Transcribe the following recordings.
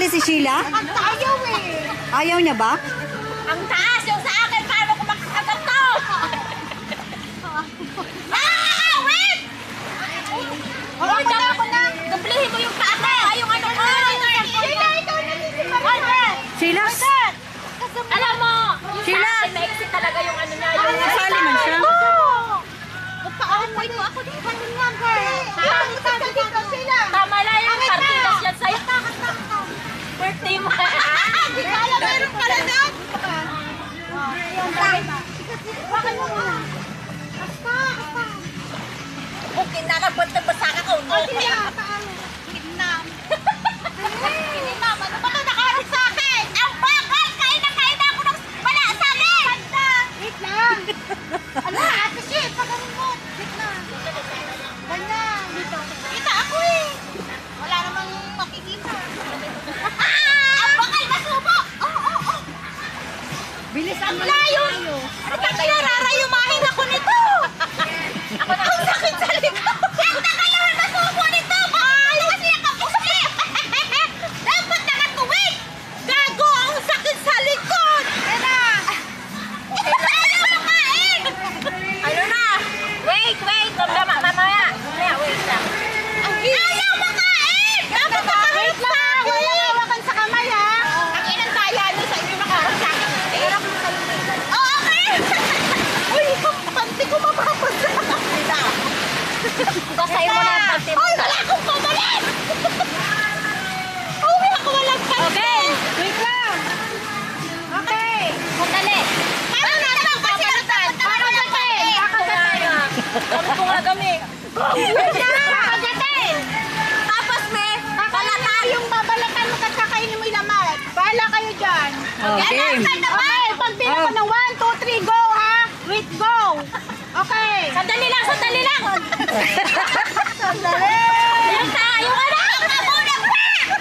sumali si Sheila? Ang ayaw eh. Ayaw niya ba? Ang taas yung sa akin. Paano ko makakagat to? Wait! Wait lang ako na. Dublihin mo yung paa ko. Yung ano ko. Sheila, ikaw na Sheila? Alam mo, yung Sheila! sa akin, maiksi talaga yung ano niya. Yung Nasali man siya. Magpa-away mo ako dito. Tama lang yung partidas yan sa'yo. Birthday mo. Hindi ka alam, meron pala doon. Bakit mo nga? Okay na, nagbantag-basa ka ko. Kinam. Kinam, ano ba ito nakaharap sa akin? Ang bagal! Kain na ako ng wala sa akin! Wait lang. Ala, ate shit, pagaling mo. Wait lang. Ganyan. Kita ako eh. Wala namang makikita. Ang bakal masubo! Oh. Bilisan mo Layo! Ano ba kaya rarayumahin ako nito? Ako na ang sakit sa likod! Ang nakayawan masubo nito! Ano kasi ang kapusti? Dapat nakatuwid! Gago! Ang sakit sa likod! Kaya ayaw makain! Ano na? Wait! Mamaya, wait lang. Ayaw makain! Dapat wait lang! Walang hawakan sa kamay ha! Ang inang taya nyo sa inyo nakaharap sa akin. Hirap mo kayo. Oo, okay! Uy, panty ko mapapasa. Basahin mo na ang panty mo. Uy, wala akong pabalik! Uy, ako walang panty. Okay, wait lang. Okay. Sandali. Paano na lang kasi kakagatin? Sabi ko nga kami. Kakagatin! Tapos balatan yung babalatan mo at kakainin mo yung laman. Bahala kayo dyan. Okay. Okay, pagpila ko ng 1, 2, 3, go ha! Wait, go! Okay. Sandali lang! Sandali! Yung ano?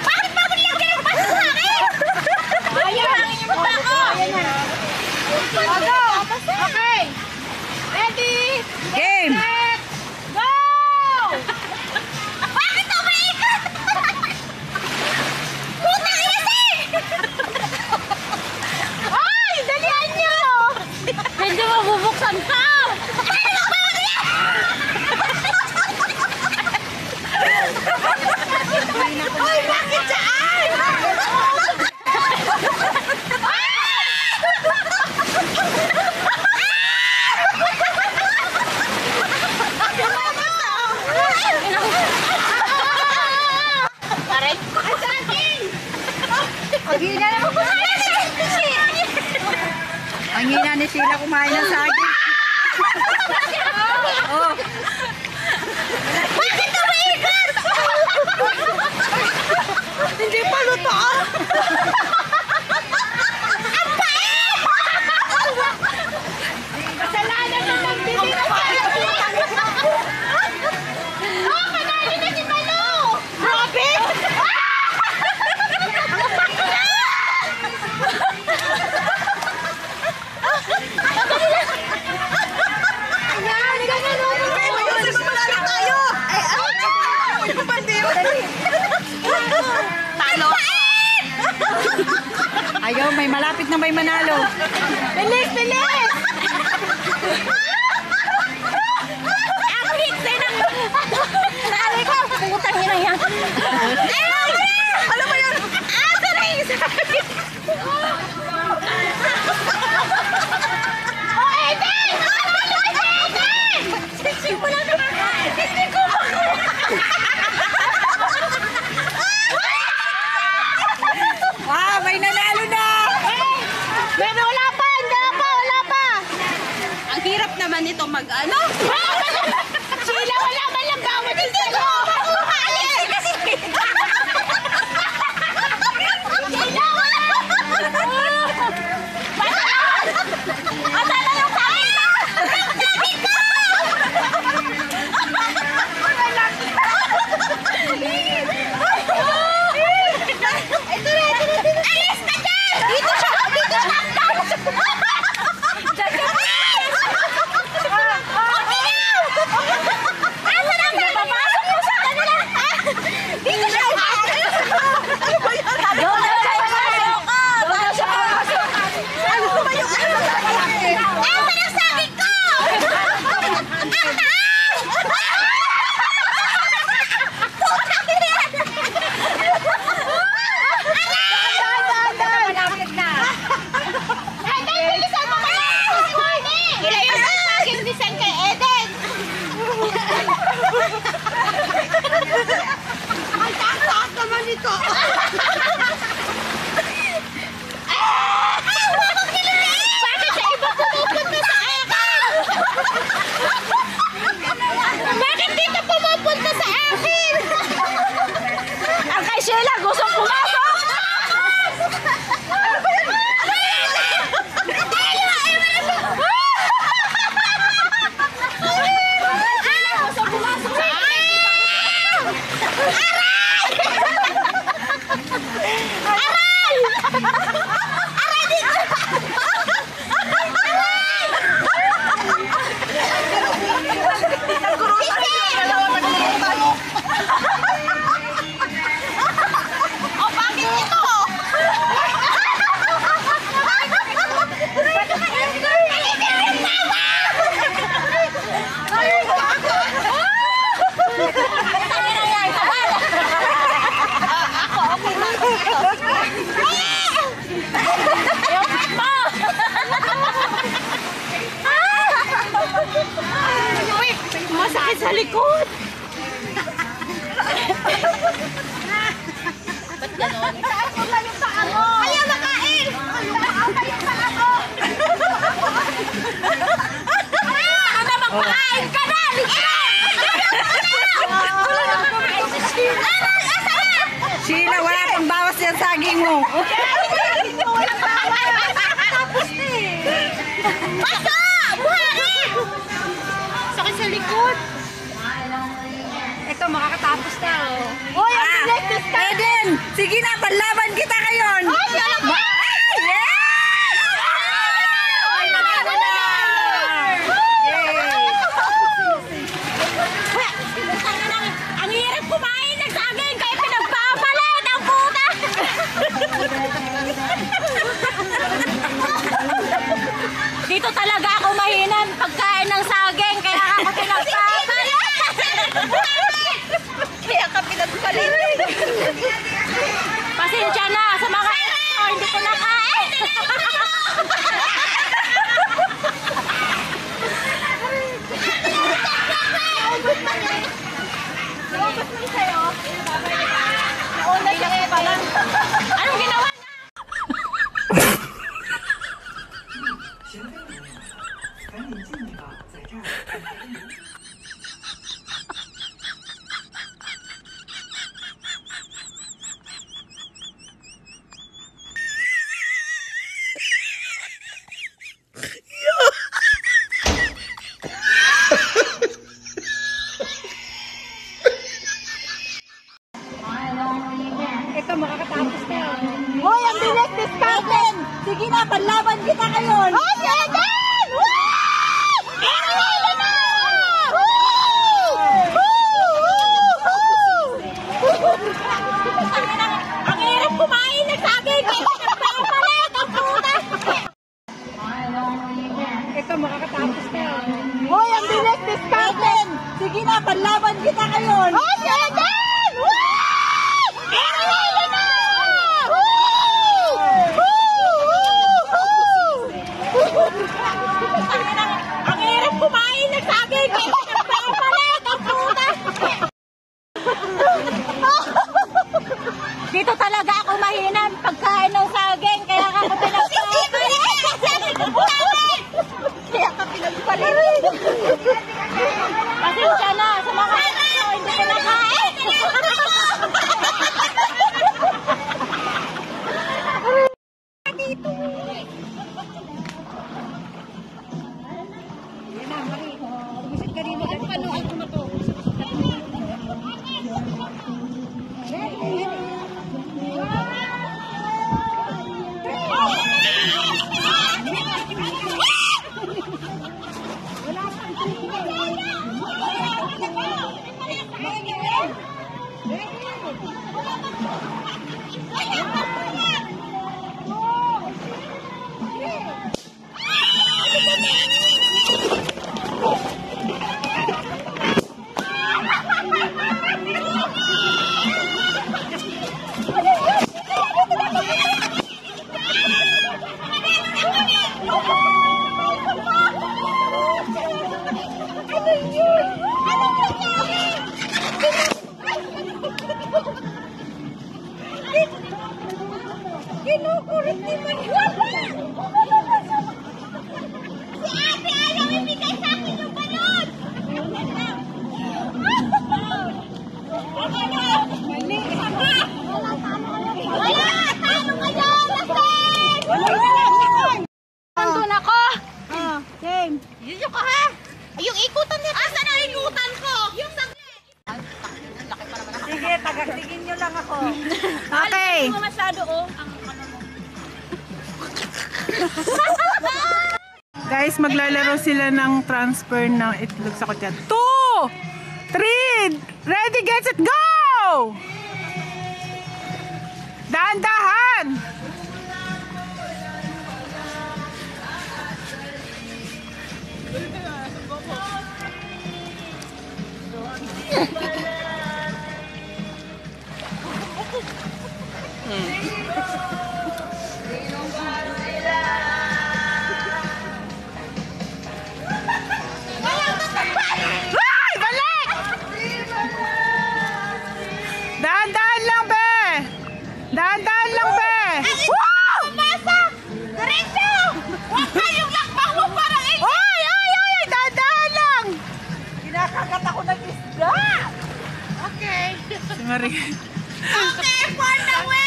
Bakit ba mo nilagyan ng baso sa akin? Ayaw, hangin yung mata ko! Go! Okay. Ready? Game! Set! Go! Bakit ito maikat? Puta ilasing! Ay! Dalihan nyo! Hindi mo bubuksan pa! Paano ba yan? Ay! Bakit saan? Aray! Ay, sa akin! Ang hina naman kumain. Ang hina ni Sheila kumain ng saging. Oh. Bakit tumaikat? Hindi pa luto ah! Ang pait! Kasalanan na ng bibig ko sa oh, kanain na si Malo! Grabe! Ayaw, may malapit na may manalo. Bilis! Ang hikse ng... Naalay ko, putang ina yan. Ano ba yan? Sorry! Oh, Eden! Eden! Simula naman! Hindi ko May nanalo na! Pero wala pa! Wala pa! Ang hirap naman. pumupunta sa akin. Ang kay Sheila, gustong pumasok. Ano ba yan? Masakit sa likod. Ba't gano'n? Itaas mo lang yung paa mo. Ayaw makain. Ayaw yung paa mo. Ayaw na magpakain ka na. Sheila, wala pang bawas yung saging mo. Walang bawas. Tapos na eh. Basta! Buhain! Sakit sa likod. Ito, makakatapos na. Hoy, ang electric ka! Eden, sige na, panlaban kita ngayon. Hoy, alam mo! Ang hirap kumain ng saging kaya pinagpapalit ang puta! Dito talaga ako mahinan pagkain ng saging kaya ako pinagpapalit! Kaya ka pinagpalit! Pasensya na sa mga ito, hindi ko nakain! Naubos mo sa'yo? Nauna siya pa lang. Anong ginawa niya? Ito, makakatapos na. Hoy, ang bilis ni Scarlett! Sige na, panlaban kita ngayon. Hoy, Eden! Woo! Eden na! Ang hirap kumain ng saging kaya pinagpapalit ang puta! Ito, makakatapos na. Hoy, ang bilis ni Scarlett! Sige na, panlaban kita ngayon. Hoy, Eden! Woo! Eden na! Ang hirap kumain ng saging kaya pinagpapalit ang puta! Dito talaga ako mahinan pagkain ng saging kaya ako pinagpapalit! Kaya ka pinagpalit! Pasensya na sa mga ito, hindi ko nakain! Kinukulit ni Manuel! Si ate ayaw ibigay sa akin yung balon! tagaktigin nyo lang ako. Okay. Hindi mo masyado, oh. Ang ano mo. Guys, maglalaro sila ng transfer ng itlog sa kutya. 2, 3, ready, get, set, go! Dahan-dahan! Ay! Balik! Dahan-dahan lang, be! Dahan-dahan lang, be! Wow! Masa! Diretso! Huwag kayong lakbang mo parang eh! Ay! Ay! Ay! Dahan-dahan lang! Kinakagat ako ng isda. Okay. Si Marie. Okay, for the win!